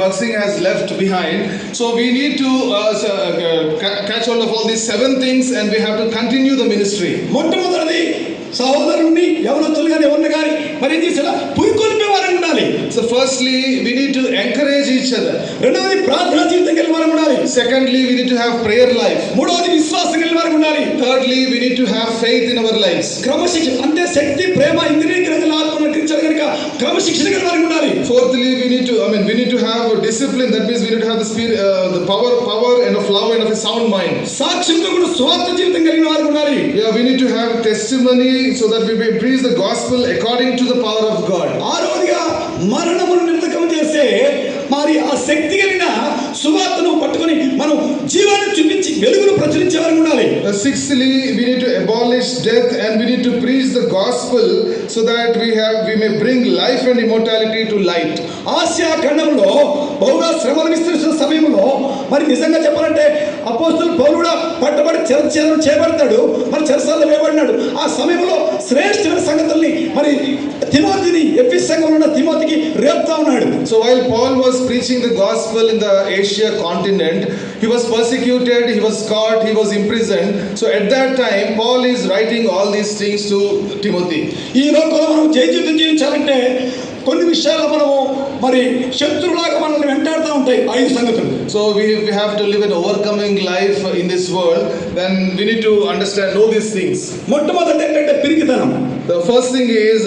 Buxing has left behind. So we need to catch hold of all these 7 things and we have to continue the ministry. మొట్టమొదటిది సహోదరుని యవనస్తులు కానీ ఎవరిని కానీ మరి ఏం చేసేలా పురికొల్పే వారు ఉండాలి. So firstly we need to encourage each other. రెండవది ప్రార్థనా జీవితం కలిగిన వారు ఉండాలి. Secondly we need to have prayer life. మూడవది విశ్వాసం కలిగిన వారు ఉండాలి. Thirdly we need to have faith in our lives. క్రమశిక్షణ అంటే శక్తి ప్రేమ ఇంద్రియ గ్రహణాల ఆత్మను గ్రహించాలి కనుక క్రమశిక్షణ కలిగిన వారు ఉండాలి. Fourthly we need to have discipline. That means we need to have the spirit, the power and of love and of a sound mind. సాక్ష్యంతో కూడా స్వార్థ జీవితం కలిగిన వారు ఉండాలి. Yeah, we need to have testimony so that we may preach the gospel according to the power of God. ఆరోదిగా మరణమును నిర్ధకం చేసే మరి ఆ శక్తి కలిగిన సువార్తను పట్టుకొని మనం జీవాన్ని చూపించి వెలుగును ప్రచురించే వారు ఉండాలి. Sixthly we need to abolish death and we need to preach the gospel so that we may bring life and immortality to light. Asia ఖండంలో బహుగా శ్రమలు విస్తరిస్తున్న సమయంలో మరి నిజంగా చెప్పాలంటే అపోస్తలుడు పౌలు కూడా పట్టబడి చెరచేయడం చేయబడతాడు, మరి చెరసాలలో వేయబడినాడు. ఆ సమయంలో శ్రేష్ఠమైన సంగతుల్ని మరి తిమోతిని ఎఫెసు సంఘంలో ఉన్న తిమోతికి రేపుతా ఉన్నాడు. So while Paul was preaching the gospel in the Asia continent, he was persecuted, he was caught, he was imprisoned. So at that time Paul is writing all these things to Timothy. ఈ లోకంలో మనం జీవితం జీవించాలంటే కొన్ని విషయాల్లో మనము మరి శత్రువులాగా మనల్ని వెంటాడుతూ ఉంటాయి 5 సంగతులు. So we have to live an overcoming life in this world. Then we need to know these things. మొట్టమొదటి ఏంటంటే పిరికితనం. The first thing is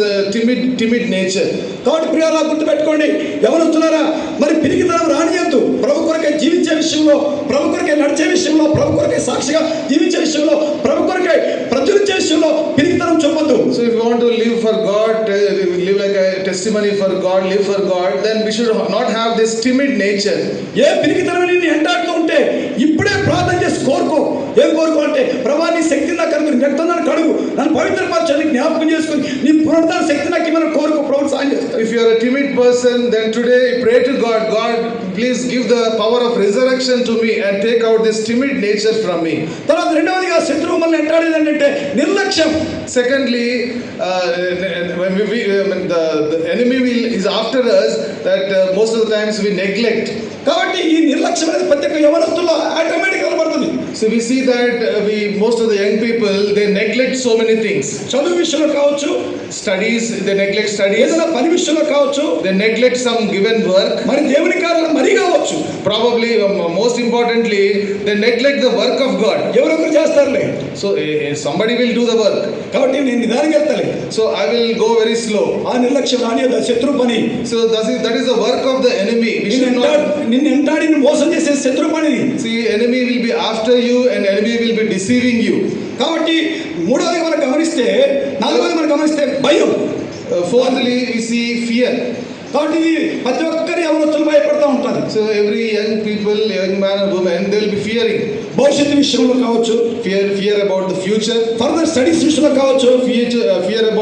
timid nature. కాబట్టి ప్రియులారా గుర్తుపెట్టుకోండి, యవనస్తులారా మరి పిరికితనం రానియద్దు. ప్రభు కొరకే జీవించే విషయంలో, ప్రభు కొరకే నడిచే విషయంలో, ప్రభు కొరకే సాక్షిగా జీవించే విషయంలో, ప్రభు కొరకే ప్రచురించే విషయంలో పిరికితనం చూపొద్దు. So if you want to live for God, live like a testimony for God, live for God, then we should not have this timid nature. ఏ పిరికితనం నిన్ను ఎంటాడుతూ ఉంటే ఇప్పుడే ప్రార్థన చేసి కోరుకో. ఏం కోరుకో అంటే ప్రభా నీ శక్తి నాకు కలుగు, నీ రక్తం నన్ను కడుగు, నన్ను పవిత్రపరచని జ్ఞాపకం చేసుకొని నీ పునరుద్ధరణ శక్తి నాకు ఇవ్వమని కోరుకో. ప్రభు సాయం చేస్తాడు. If you are a timid person, then today pray to God, God please give the power of resurrection to me and take out this timid nature from me. తర్వాత రెండవదిగా శత్రువు మనల్ని ఎంటాడేది ఏంటంటే నిర్లక్ష్యం. Secondly, when the enemy is after us, that most of the times we neglect. కాబట్టి ఈ నిర్లక్ష్యం అనేది ప్రతి ఒక్క యవనస్తుల్లో ఆటోమేటిక్ కనబడుతుంది. So we see that most of the young people, they neglect so many things. చదువు విషయంలో కావచ్చు, studies, they neglect studies. ఏదైనా పని విషయంలో కావచ్చు, they neglect some given work. మరి దేవుని కార్యాలు మరి కావచ్చు. Probably most importantly, they neglect the work of God. ఎవరొకరు చేస్తారులే. So somebody will do the work. కాబట్టి నేను నిదానంగా వెళ్తాలే. So I will go very slow. ఆ నిర్లక్ష్యం రానియదు, శత్రు పని. So that is the work of the enemy. నిన్ను ఎంటాడి మోసం చేసే శత్రు పని. See, enemy will be after you and enemy will be deceiving you. కాబట్టి మూడవది మనం గమనిస్తే, నాలుగవది మనం గమనిస్తే భయం. Fourthly we see fear. కాబట్టి ప్రతి ఒక్కరి యవనస్తులు భయపడతా ఉంటారు. So every young people, young man or woman, they will be fearing. భవిష్యత్తు విషయంలో కావచ్చు, fear about the future. Further studies విషయంలో కావచ్చు, fear about